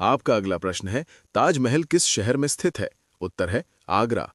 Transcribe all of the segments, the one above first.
आपका अगला प्रश्न है, ताजमहल किस शहर में स्थित है? उत्तर है आगरा।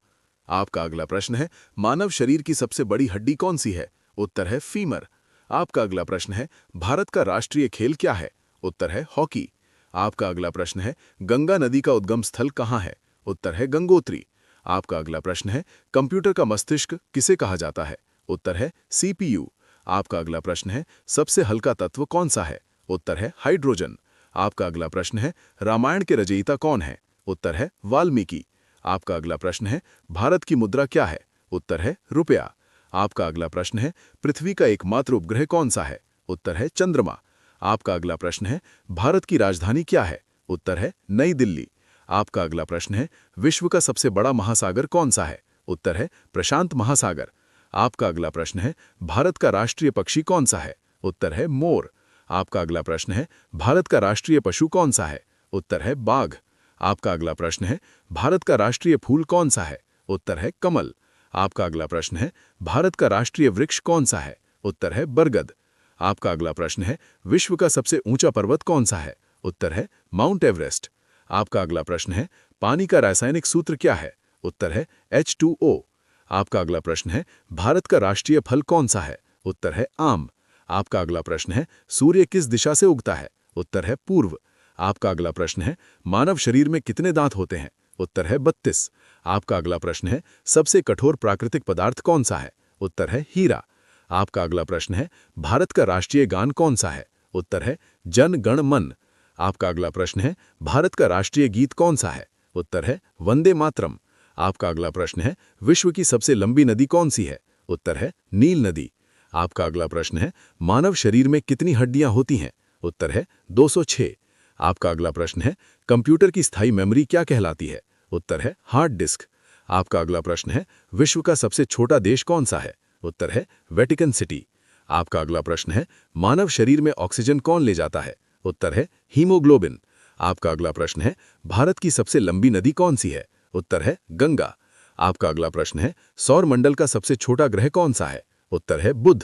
आपका अगला प्रश्न है, मानव शरीर की सबसे बड़ी हड्डी कौन सी है? उत्तर है फीमर। आपका अगला प्रश्न है, भारत का राष्ट्रीय खेल क्या है? उत्तर है हॉकी। आपका अगला प्रश्न है, गंगा नदी का उद्गम स्थल कहाँ है? उत्तर है गंगोत्री। आपका अगला प्रश्न है, कंप्यूटर का मस्तिष्क किसे कहा जाता है? उत्तर है सीपीयू। आपका अगला प्रश्न है, सबसे हल्का तत्व कौन सा है? उत्तर है हाइड्रोजन। आपका अगला प्रश्न है, रामायण के रचयिता कौन है? उत्तर है वाल्मीकि। आपका अगला प्रश्न है, भारत की मुद्रा क्या है? उत्तर है रुपया। आपका अगला प्रश्न है, पृथ्वी का एकमात्र उपग्रह कौन सा है? उत्तर है चंद्रमा। आपका अगला प्रश्न है, भारत की राजधानी क्या है? उत्तर है नई दिल्ली। आपका अगला प्रश्न है, विश्व का सबसे बड़ा महासागर कौन सा है? उत्तर है प्रशांत महासागर। आपका अगला प्रश्न है, भारत का राष्ट्रीय पक्षी कौन सा है? उत्तर है मोर। आपका अगला प्रश्न है, भारत का राष्ट्रीय पशु कौन सा है? उत्तर है बाघ। आपका अगला प्रश्न है, भारत का राष्ट्रीय फूल कौन सा है? उत्तर है कमल। आपका अगला प्रश्न है, भारत का राष्ट्रीय वृक्ष कौन सा है? उत्तर है बरगद। आपका अगला प्रश्न है, विश्व का सबसे ऊंचा पर्वत कौन सा है? उत्तर है माउंट एवरेस्ट। आपका अगला प्रश्न है, पानी का रासायनिक सूत्र क्या है? उत्तर है H2O। आपका अगला प्रश्न है, भारत का राष्ट्रीय फल कौन सा है? उत्तर है आम। आपका अगला प्रश्न है, सूर्य किस दिशा से उगता है? उत्तर है पूर्व। आपका अगला प्रश्न है, मानव शरीर में कितने दांत होते हैं? उत्तर है 32। आपका अगला प्रश्न है, सबसे कठोर प्राकृतिक पदार्थ कौन सा है? उत्तर है हीरा। आपका अगला प्रश्न है, भारत का राष्ट्रीय गान कौन सा है? उत्तर है जन गण मन। आपका अगला प्रश्न है, भारत का राष्ट्रीय गीत कौन सा है? उत्तर है वंदे मातरम। आपका अगला प्रश्न है, विश्व की सबसे लंबी नदी कौन सी है? उत्तर है नील नदी। आपका अगला प्रश्न है, मानव शरीर में कितनी हड्डियां होती हैं? उत्तर है 206। आपका अगला प्रश्न है, कंप्यूटर की स्थायी मेमोरी क्या कहलाती है? उत्तर है हार्ड डिस्क। आपका अगला प्रश्न है, विश्व का सबसे छोटा देश कौन सा है? उत्तर है वेटिकन सिटी। आपका अगला प्रश्न है, मानव शरीर में ऑक्सीजन कौन ले जाता है? उत्तर है हीमोग्लोबिन। आपका अगला प्रश्न है, भारत की सबसे लंबी नदी कौन सी है? उत्तर है गंगा। आपका अगला प्रश्न है, सौर मंडल का सबसे छोटा ग्रह कौन सा है? उत्तर है बुध।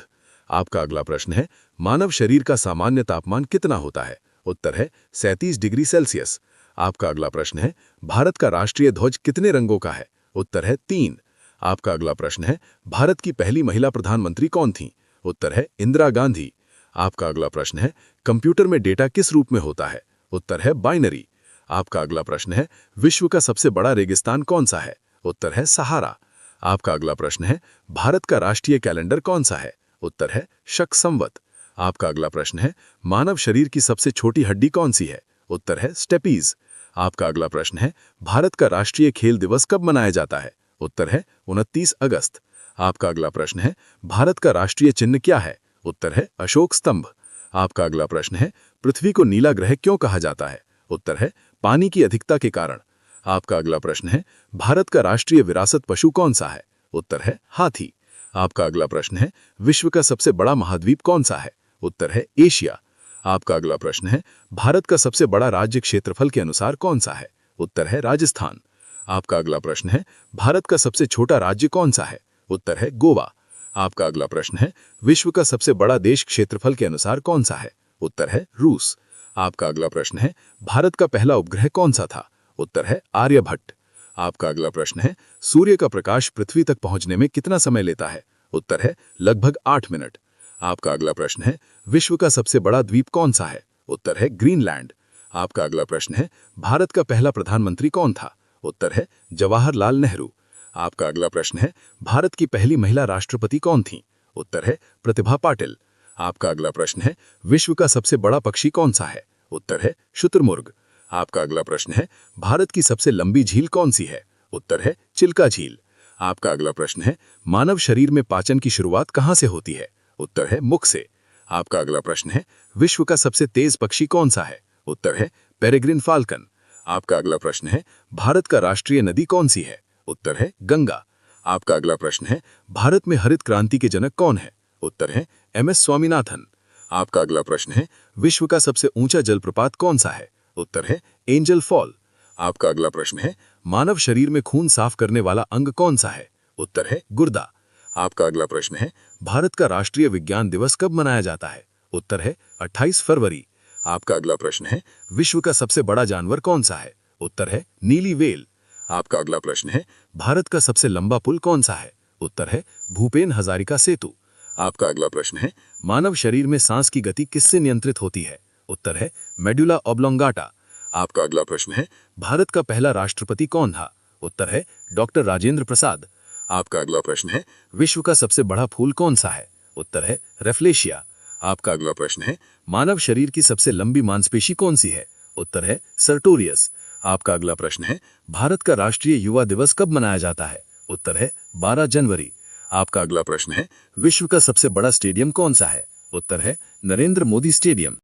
आपका अगला प्रश्न है, मानव शरीर का सामान्य तापमान कितना होता है? उत्तर है 37 डिग्री सेल्सियस। आपका अगला प्रश्न है, भारत का राष्ट्रीय ध्वज कितने रंगों का है? उत्तर है 3। आपका अगला प्रश्न है, भारत की पहली महिला प्रधानमंत्री कौन थी? उत्तर है इंदिरा गांधी। आपका अगला प्रश्न है, कंप्यूटर में डेटा किस रूप में होता है? उत्तर है बाइनरी। आपका अगला प्रश्न है, विश्व का सबसे बड़ा रेगिस्तान कौन सा है? उत्तर है सहारा। आपका अगला प्रश्न है, भारत का राष्ट्रीय कैलेंडर कौन सा है? उत्तर है शक संवत। आपका अगला प्रश्न है, मानव शरीर की सबसे छोटी हड्डी कौन सी है? उत्तर है स्टेपीज। आपका अगला प्रश्न है, भारत का राष्ट्रीय खेल दिवस कब मनाया जाता है? उत्तर है 29 अगस्त। आपका अगला प्रश्न है, भारत का राष्ट्रीय चिन्ह क्या है? उत्तर है अशोक स्तंभ। आपका अगला प्रश्न है, पृथ्वी को नीला ग्रह क्यों कहा जाता है? उत्तर है पानी की अधिकता के कारण। आपका अगला प्रश्न है, भारत का राष्ट्रीय विरासत पशु कौन सा है? उत्तर है हाथी। आपका अगला प्रश्न है, विश्व का सबसे बड़ा महाद्वीप कौन सा है? उत्तर है एशिया। आपका अगला प्रश्न है, भारत का सबसे बड़ा राज्य क्षेत्रफल के अनुसार कौन सा है? उत्तर है राजस्थान। आपका अगला प्रश्न है, भारत का सबसे छोटा राज्य कौन सा है? उत्तर है गोवा। आपका अगला प्रश्न है, विश्व का सबसे बड़ा देश क्षेत्रफल के अनुसार कौन सा है? उत्तर है रूस। आपका अगला प्रश्न है, भारत का पहला उपग्रह कौन सा था? उत्तर है आर्यभट्ट। आपका अगला प्रश्न है, सूर्य का प्रकाश पृथ्वी तक पहुंचने में कितना समय लेता है? उत्तर है लगभग 8 मिनट। आपका अगला प्रश्न है, विश्व का सबसे बड़ा द्वीप कौन सा है? उत्तर है ग्रीनलैंड। आपका अगला प्रश्न है, भारत का पहला प्रधानमंत्री कौन था? उत्तर है जवाहरलाल नेहरू। आपका अगला प्रश्न है, भारत की पहली महिला राष्ट्रपति कौन थी? उत्तर है प्रतिभा पाटिल। आपका अगला प्रश्न है, विश्व का सबसे बड़ा पक्षी कौन सा है? उत्तर है शुतुरमुर्ग। आपका अगला प्रश्न है, भारत की सबसे लंबी झील कौन सी है? उत्तर है चिल्का झील। आपका अगला प्रश्न है, मानव शरीर में पाचन की शुरुआत कहां से होती है? उत्तर है मुख से। आपका अगला प्रश्न है, विश्व का सबसे तेज पक्षी कौन सा है? उत्तर है पेरेग्रिन फाल्कन। आपका अगला प्रश्न है, भारत का राष्ट्रीय नदी कौन सी है? उत्तर है गंगा। आपका अगला प्रश्न है, भारत में हरित क्रांति के जनक कौन है? उत्तर है MS स्वामीनाथन। आपका अगला प्रश्न है, विश्व का सबसे ऊंचा जलप्रपात कौन सा है? उत्तर है एंजल फॉल। आपका अगला प्रश्न है, मानव शरीर में खून साफ करने वाला अंग कौन सा है? उत्तर है गुर्दा। आपका अगला प्रश्न है, भारत का राष्ट्रीय विज्ञान दिवस कब मनाया जाता है? उत्तर है 28 फरवरी। आपका अगला प्रश्न है, विश्व का सबसे बड़ा जानवर कौन सा है? उत्तर है नीली व्हेल। आपका अगला प्रश्न है, भारत का सबसे लंबा पुल कौन सा है? उत्तर है भूपेन हजारिका सेतु। आपका अगला प्रश्न है, मानव शरीर में सांस की गति किससे नियंत्रित होती है? उत्तर है मेडुला ऑब्लोंगाटा। आपका अगला प्रश्न है, भारत का पहला राष्ट्रपति कौन था? उत्तर है डॉक्टर राजेंद्र प्रसाद। आपका अगला प्रश्न है, विश्व का सबसे बड़ा फूल कौन सा है? उत्तर है रेफ्लेशिया। आपका अगला प्रश्न है, मानव शरीर की सबसे लंबी मांसपेशी कौन सी है? उत्तर है सर्टोरियस। आपका अगला प्रश्न है, भारत का राष्ट्रीय युवा दिवस कब मनाया जाता है? उत्तर है 12 जनवरी। आपका अगला प्रश्न है, विश्व का सबसे बड़ा स्टेडियम कौन सा है? उत्तर है नरेंद्र मोदी स्टेडियम।